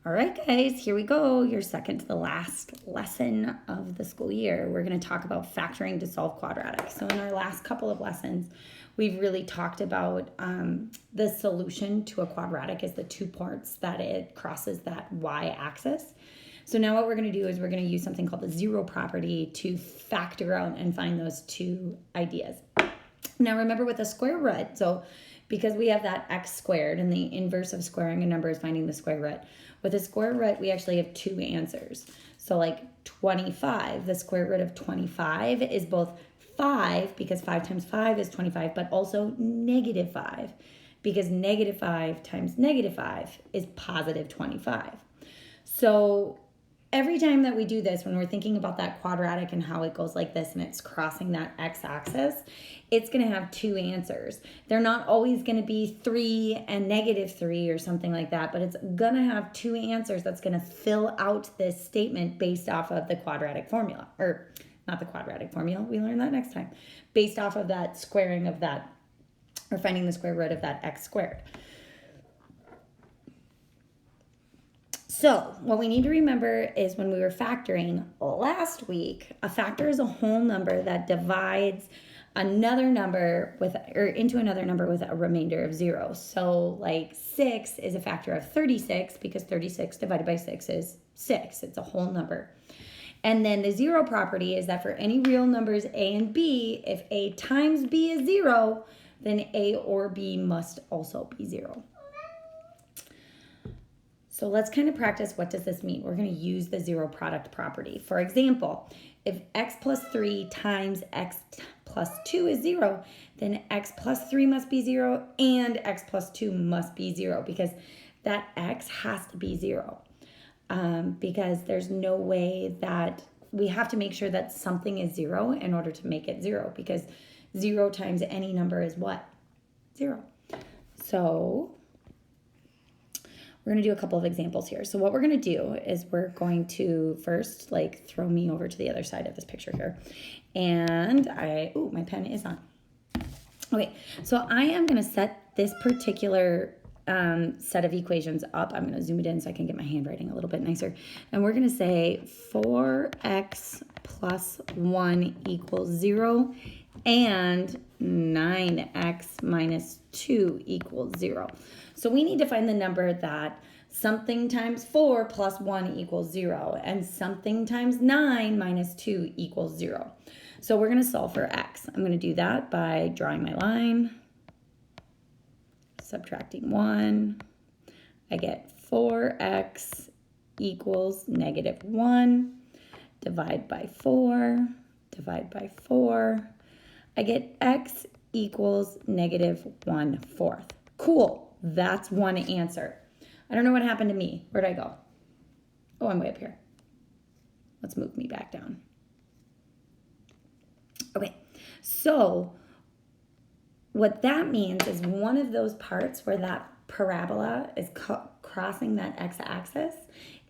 All right, guys, here we go. Your second to the last lesson of the school year. We're going to talk about factoring to solve quadratic. So in our last couple of lessons, we've really talked about the solution to a quadratic is the two parts that it crosses that y-axis. So now what we're going to do is we're going to use something called the zero property to factor out and find those two ideas. Now remember with the square root, so because we have that x squared and the inverse of squaring a number is finding the square root. With a square root, we actually have two answers. So like 25, the square root of 25 is both 5, because 5 times 5 is 25, but also negative 5, because negative 5 times negative 5 is positive 25. So every time that we do this, when we're thinking about that quadratic and how it goes like this and it's crossing that x-axis, it's going to have two answers. They're not always going to be 3 and negative 3 or something like that, but it's going to have two answers that's going to fill out this statement based off of the quadratic formula. Or not the quadratic formula, we learn that next time. Based off of that squaring of that, or finding the square root of that x squared. So what we need to remember is when we were factoring last week, a factor is a whole number that divides another number with, or into another number with a remainder of 0. So like 6 is a factor of 36 because 36 divided by 6 is 6. It's a whole number. And then the zero property is that for any real numbers a and b, if a times b is 0, then a or b must also be 0. So let's kind of practice what does this mean. We're going to use the zero product property. For example, if x plus 3 times x plus 2 is 0, then x plus 3 must be 0 and x plus 2 must be 0 because that x has to be 0. Because there's no way that we have to make sure that something is 0 in order to make it 0, because 0 times any number is what? 0. So we're going to do a couple of examples here. So what we're going to do is we're going to first like throw me over to the other side of this picture here. And my pen is on. Okay, so I am going to set this particular set of equations up. I'm going to zoom it in so I can get my handwriting a little bit nicer. And we're going to say 4x plus 1 equals 0 and 9x minus 2 equals 0. So we need to find the number that something times 4 plus 1 equals 0 and something times 9 minus 2 equals 0. So we're going to solve for x. I'm going to do that by drawing my line, subtracting 1. I get 4x equals negative 1. Divide by 4. Divide by 4. I get x equals negative 1/4. Cool. That's one answer. I don't know what happened to me. Where'd I go? Oh, I'm way up here. Let's move me back down. Okay, so what that means is one of those parts where that parabola is crossing that x-axis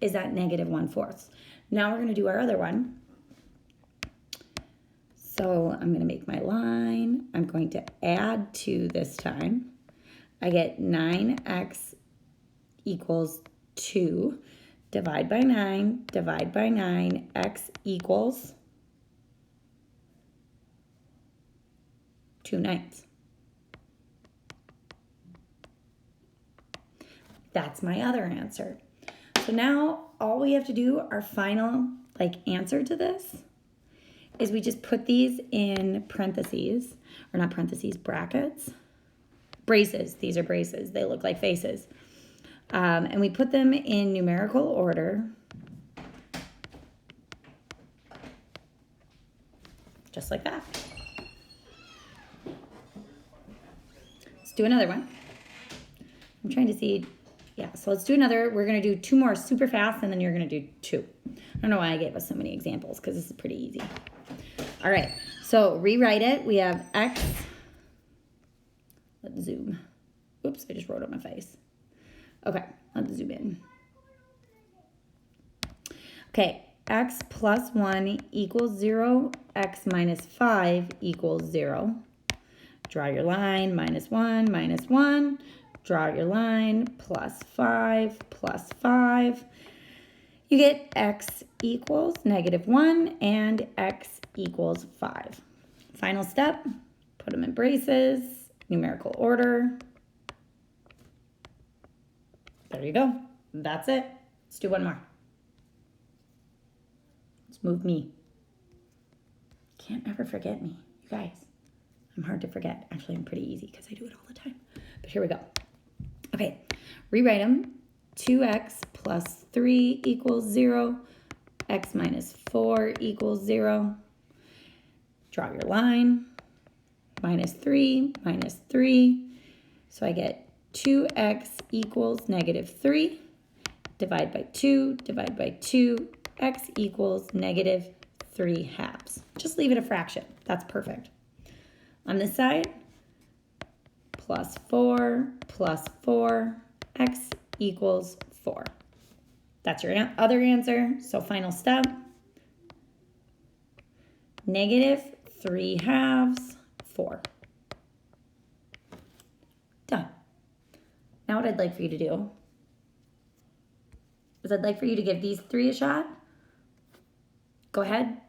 is at negative 1/4. Now we're going to do our other one. So I'm going to make my line. I'm going to add 2 this time. I get 9x equals 2. Divide by 9, divide by 9, x equals 2/9. That's my other answer. So now all we have to do, our final answer to this, is we just put these in parentheses, or not parentheses, brackets. Braces. These are braces. They look like faces. And we put them in numerical order. Just like that. Let's do another one. I'm trying to see. Yeah, so let's do another. We're going to do 2 more super fast, and then you're going to do 2. I don't know why I gave us so many examples, because this is pretty easy. All right, so rewrite it. We have x. Let's zoom. Oops, I just wrote on my face. Okay, let's zoom in. Okay, x plus 1 equals 0. X minus 5 equals 0. Draw your line, -1, -1. Draw your line, plus 5, plus 5. You get x equals -1 and x equals 5. Final step, put them in braces, numerical order. There you go. That's it. Let's do one more. Let's move me. Can't ever forget me, you guys. I'm hard to forget. Actually, I'm pretty easy because I do it all the time. But here we go. Okay, rewrite them. 2x plus 3 equals 0. X minus 4 equals 0. Draw your line. -3, -3. So I get 2x equals -3. Divide by 2, divide by 2. X equals -3/2. Just leave it a fraction. That's perfect. On this side, plus 4, x equals 4. That's your other answer. So final step, -3/2, 4. Done. Now what I'd like for you to do is I'd like for you to give these 3 a shot. Go ahead,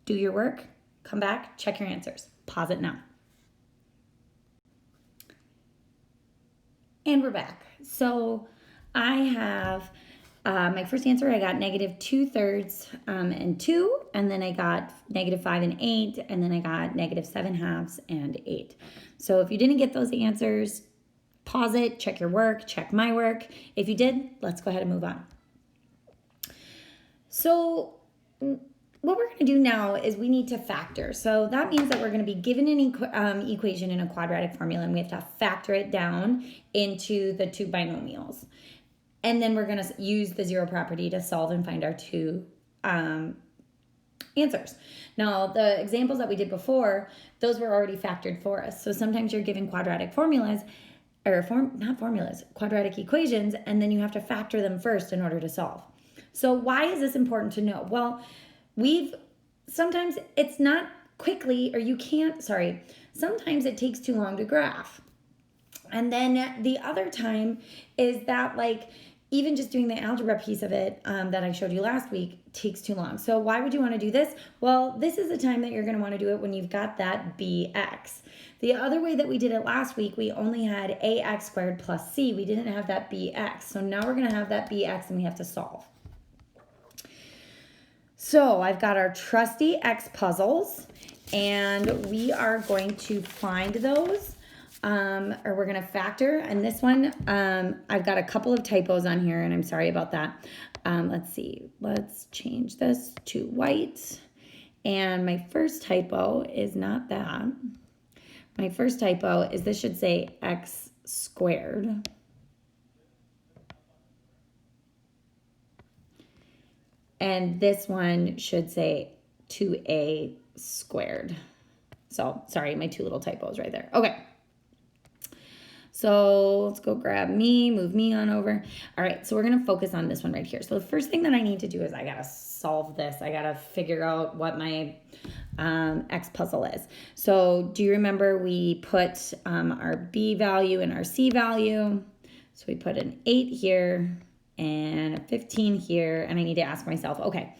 do your work, come back, check your answers. Pause it now. And we're back. So I have my first answer, I got -2/3 and 2, and then I got -5 and 8, and then I got -7/2 and 8. So if you didn't get those answers, pause it, check your work, check my work. If you did, let's go ahead and move on. So what we're going to do now is we need to factor. So that means that we're going to be given an equation in a quadratic formula, and we have to factor it down into the two binomials. And then we're going to use the zero property to solve and find our two answers. Now, the examples that we did before, those were already factored for us. So sometimes you're given quadratic formulas, or quadratic equations, and then you have to factor them first in order to solve. So why is this important to know? Well, sometimes it's not quickly, or sometimes it takes too long to graph. And then the other time is that even just doing the algebra piece of it that I showed you last week takes too long. So why would you want to do this? Well, this is the time that you're going to want to do it when you've got that bx. The other way that we did it last week, we only had ax squared plus c. We didn't have that bx. So now we're going to have that bx and we have to solve. So I've got our trusty X puzzles, and we are going to find those, or we're going to factor. And this one, I've got a couple of typos on here, and I'm sorry about that. Let's see. Let's change this to white. And my first typo is not that. My first typo is this should say X squared. And this one should say 2a squared. So, sorry, my two little typos right there. Okay. So, let's go grab me, move me on over. All right, so we're going to focus on this one right here. So, the first thing that I need to do is I got to solve this. I got to figure out what my X puzzle is. So, do you remember we put our B value and our C value? So, we put an 8 here and a 15 here, and I need to ask myself, okay,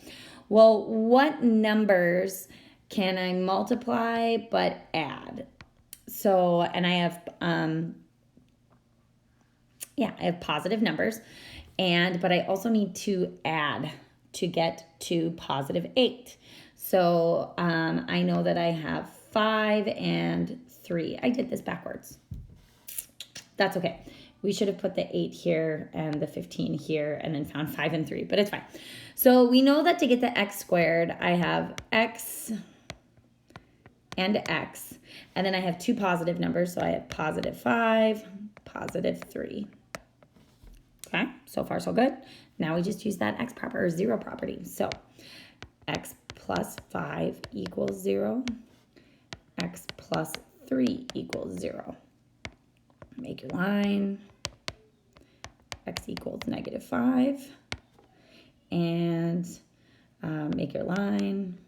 well, what numbers can I multiply but add? So, and I have, I have positive numbers, but I also need to add to get to +8. So, I know that I have 5 and 3. I did this backwards. That's okay. We should have put the 8 here and the 15 here and then found 5 and 3, but it's fine. So we know that to get the x squared, I have x and x, and then I have two positive numbers, so I have +5, +3. Okay, so far so good. Now we just use that zero property. So x plus 5 equals 0, x plus 3 equals 0. Make your line, x equals -5, and make your line,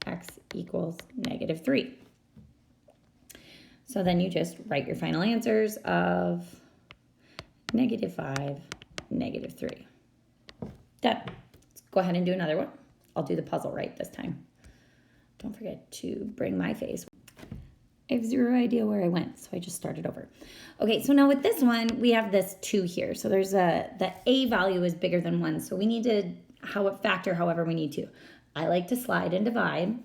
x equals -3. So then you just write your final answers of -5, -3. Done. Let's go ahead and do another one. I'll do the puzzle right this time. Don't forget to bring my face. I have zero idea where I went, so I just started over. Okay, so now with this one, we have this 2 here. So there's the A value is bigger than 1, so we need to factor however we need to. I like to slide and divide,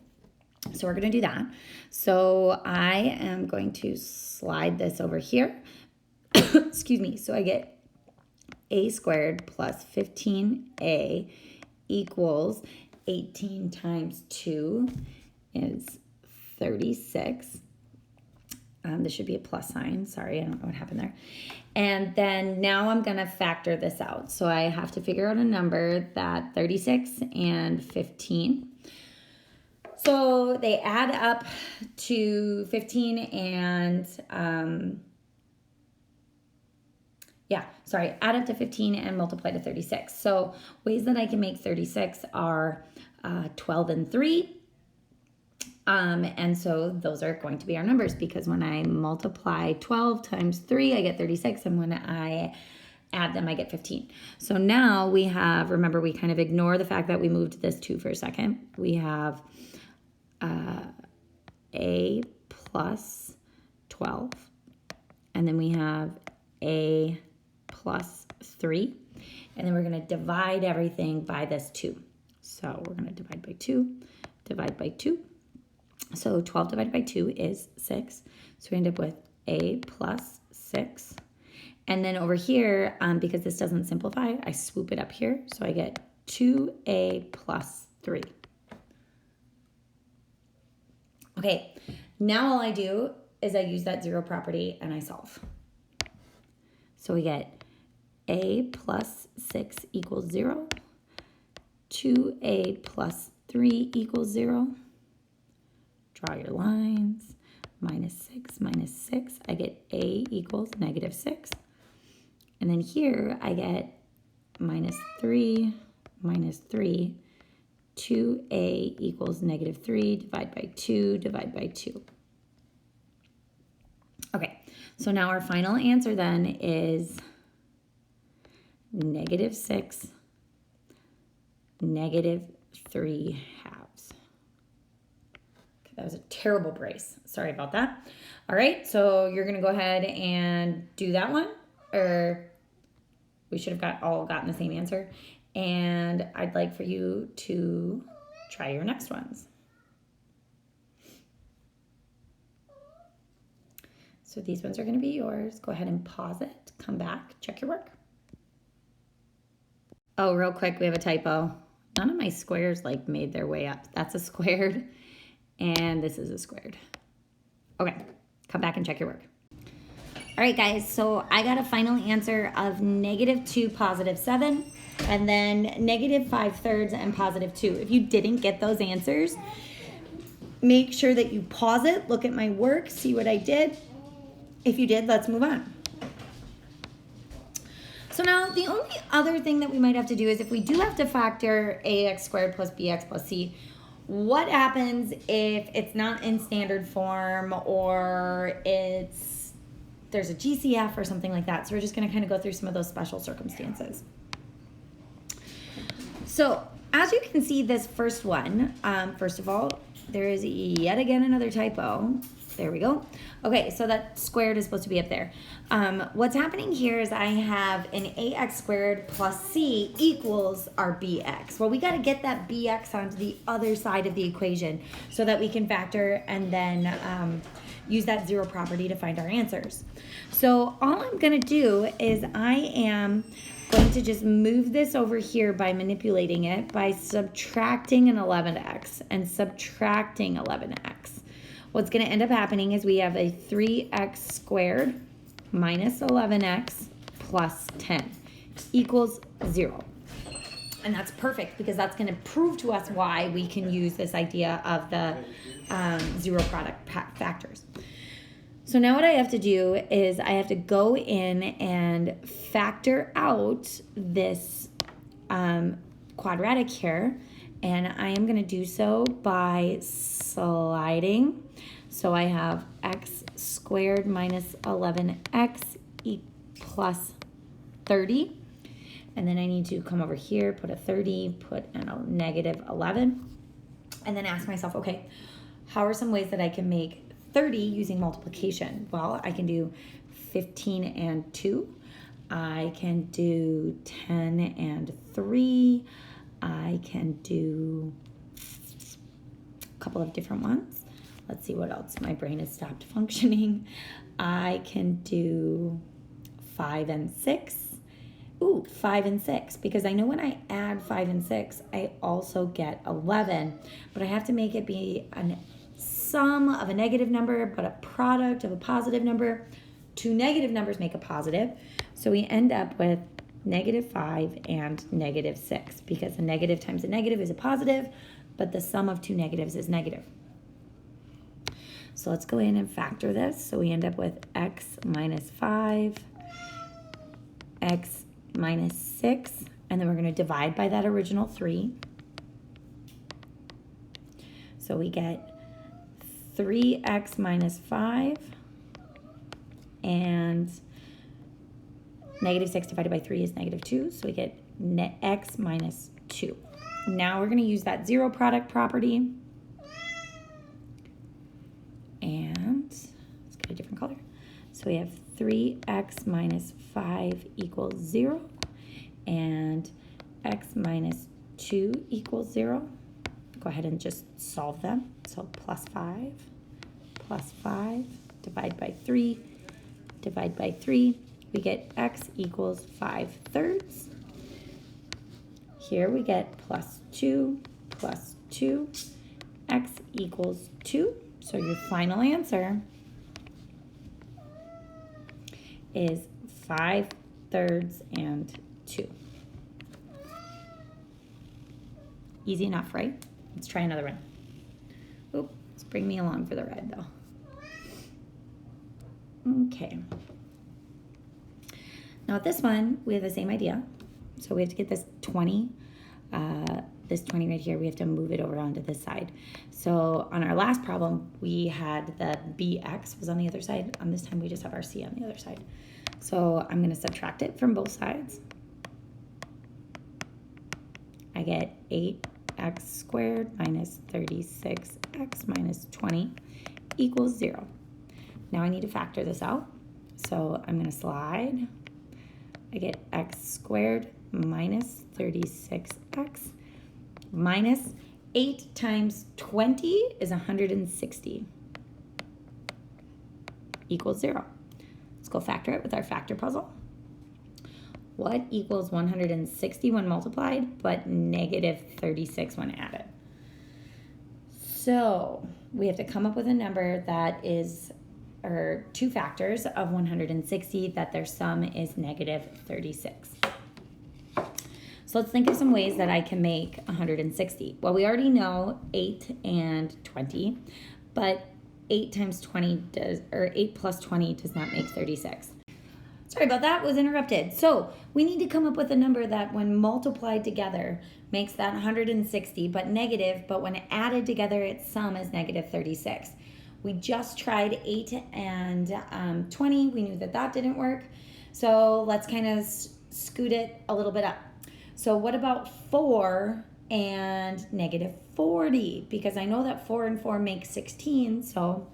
so we're going to do that. So I am going to slide this over here. Excuse me. So I get A squared plus 15A equals 18 times 2 is 36. This should be a plus sign. Sorry, I don't know what happened there. And then now I'm going to factor this out. So I have to figure out a number that 36 and 15. So they add up to 15 and, add up to 15 and multiply to 36. So ways that I can make 36 are 12 and 3. And so those are going to be our numbers, because when I multiply 12 times 3, I get 36. And when I add them, I get 15. So now we have, remember, we kind of ignore the fact that we moved this 2 for a second. We have A plus 12. And then we have A plus 3. And then we're going to divide everything by this 2. So we're going to divide by 2, divide by 2. So 12 divided by 2 is 6. So we end up with A plus 6. And then over here, because this doesn't simplify, I swoop it up here. So I get 2A plus 3. Okay, now all I do is I use that 0 property and I solve. So we get A plus 6 equals 0. 2A plus 3 equals 0. Draw your lines. minus 6. I get A equals -6. And then here I get -3, 2A equals -3, divide by 2, divide by 2. Okay, so now our final answer then is -6, -3 halves. Okay, that was a terrible brace. Sorry about that. All right, so you're gonna go ahead and do that one, or we should have all gotten the same answer. And I'd like for you to try your next ones. So these ones are going to be yours. Go ahead and pause it, come back, check your work. Oh, real quick, we have a typo. None of my squares made their way up. That's a squared, and this is a squared. Okay, come back and check your work. All right, guys, so I got a final answer of -2, +7, and then -5/3 and +2. If you didn't get those answers, make sure that you pause it, look at my work, see what I did. If you did, let's move on. So now the only other thing that we might have to do is if we do have to factor ax squared plus bx plus c, what happens if it's not in standard form or there's a GCF or something like that. So we're just going to kind of go through some of those special circumstances. So as you can see, this first one, first of all, there is yet again another typo. There we go. Okay, so that squared is supposed to be up there. What's happening here is I have an ax squared plus c equals our bx. Well, we got to get that bx onto the other side of the equation so that we can factor and then use that 0 property to find our answers. So all I'm going to do is I am going to just move this over here by manipulating it by subtracting an 11x and subtracting 11x. What's going to end up happening is we have a 3x squared minus 11x plus 10 equals 0. And that's perfect because that's going to prove to us why we can use this idea of the 0 product factors. So now what I have to do is I have to go in and factor out this quadratic here. And I am going to do so by sliding. So I have x squared minus 11x plus 30. And then I need to come over here, put a 30, put a negative 11, and then ask myself, okay, how are some ways that I can make 30 using multiplication? Well, I can do 15 and 2. I can do 10 and 3. I can do a couple of different ones. Let's see what else. My brain has stopped functioning. I can do 5 and 6. Ooh, 5 and 6, because I know when I add 5 and 6, I also get 11, but I have to make it be a sum of a negative number, but a product of a positive number. Two negative numbers make a positive, so we end up with negative 5 and negative 6, because a negative times a negative is a positive, but the sum of two negatives is negative. So let's go in and factor this. So we end up with x minus 5, x minus 6, and then we're going to divide by that original 3. So we get 3x minus 5, and negative 6 divided by 3 is negative 2, so we get x minus 2. Now we're going to use that zero product property, and let's get a different color. So we have 3x minus 5 equals 0, and x minus 2 equals 0. Go ahead and just solve them. So plus 5, divide by 3, divide by 3. We get x equals 5/3. Here we get plus 2, x equals 2. So your final answer is 5/3 and 2. Easy enough, right? Let's try another one. Oop, let's bring me along for the ride though. Okay. Now with this one, we have the same idea. So we have to get this 20 right here, we have to move it over onto this side. So on our last problem, we had the bx was on the other side. On this time, we just have our c on the other side. So I'm going to subtract it from both sides. I get 8x squared minus 36x minus 20 equals 0. Now I need to factor this out. So I'm going to slide. I get x squared minus 36x minus 8 times 20 is 160 equals 0. Let's go factor it with our factor puzzle. What equals 160 when multiplied, but negative 36 when added? So we have to come up with a number that is, or two factors of 160 that their sum is negative 36. So let's think of some ways that I can make 160. Well, we already know 8 and 20, but 8 times 20 does, or 8 plus 20 does not make 36. Sorry about that, was interrupted. So we need to come up with a number that when multiplied together makes that 160, but negative, but when added together, its sum is negative 36. We just tried 8 and 20. We knew that that didn't work. So let's kind of scoot it a little bit up. So what about 4 and negative 40? Because I know that 4 and 4 make 16, so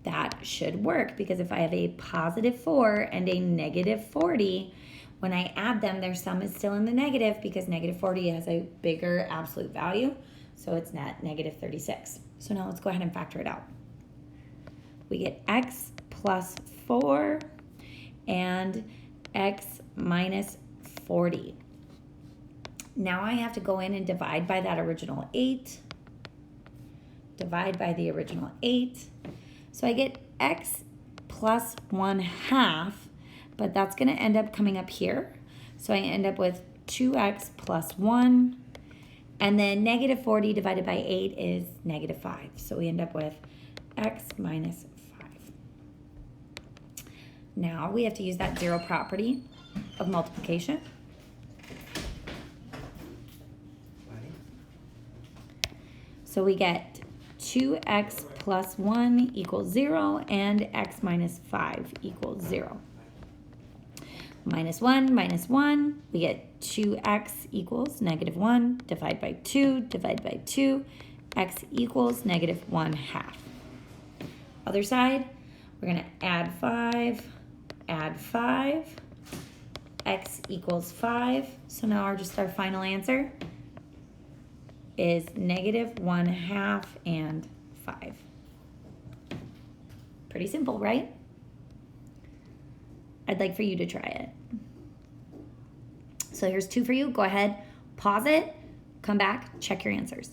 that should work. Because if I have a positive 4 and a negative 40, when I add them, their sum is still in the negative because negative 40 has a bigger absolute value. So it's net negative 36. So now let's go ahead and factor it out. We get x plus 4 and x minus 40. Now I have to go in and divide by that original 8. Divide by the original 8. So I get x plus 1/2, but that's going to end up coming up here. So I end up with 2x plus 1. And then negative 40 divided by 8 is negative 5. So we end up with x minus 5. Now we have to use that zero property of multiplication. So we get 2x plus 1 equals 0, and x minus 5 equals 0. Minus 1, we get 2x equals negative 1, divide by 2, x equals negative 1/2. Other side, we're going to add 5, x equals 5. So now our final answer is negative 1/2 and 5. Pretty simple, right? I'd like for you to try it. So here's 2 for you. Go ahead, pause it, come back, check your answers.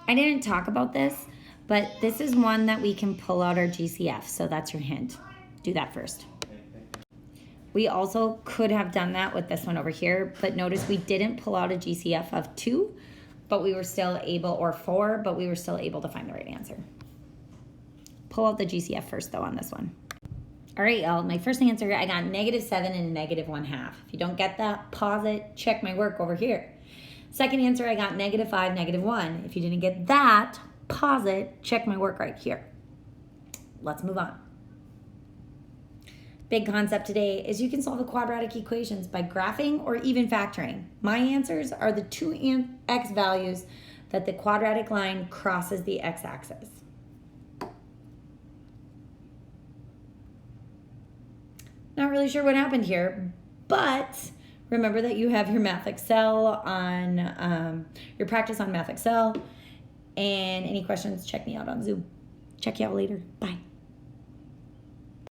I didn't talk about this, but this is one that we can pull out our GCF, so that's your hint. Do that first. We also could have done that with this one over here, but notice we didn't pull out a GCF of 2, but we were still able, or 4, but we were still able to find the right answer. Pull out the GCF first, though, on this one. All right, y'all, my first answer, I got negative 7 and negative 1/2. If you don't get that, pause it, check my work over here. Second answer, I got negative 5, negative 1. If you didn't get that, pause it, check my work right here. Let's move on. Big concept today is you can solve the quadratic equations by graphing or even factoring. My answers are the 2 x values that the quadratic line crosses the x-axis. Not really sure what happened here, but remember that you have your Math Excel on, your practice on Math Excel. And any questions, check me out on Zoom. Check you out later. Bye.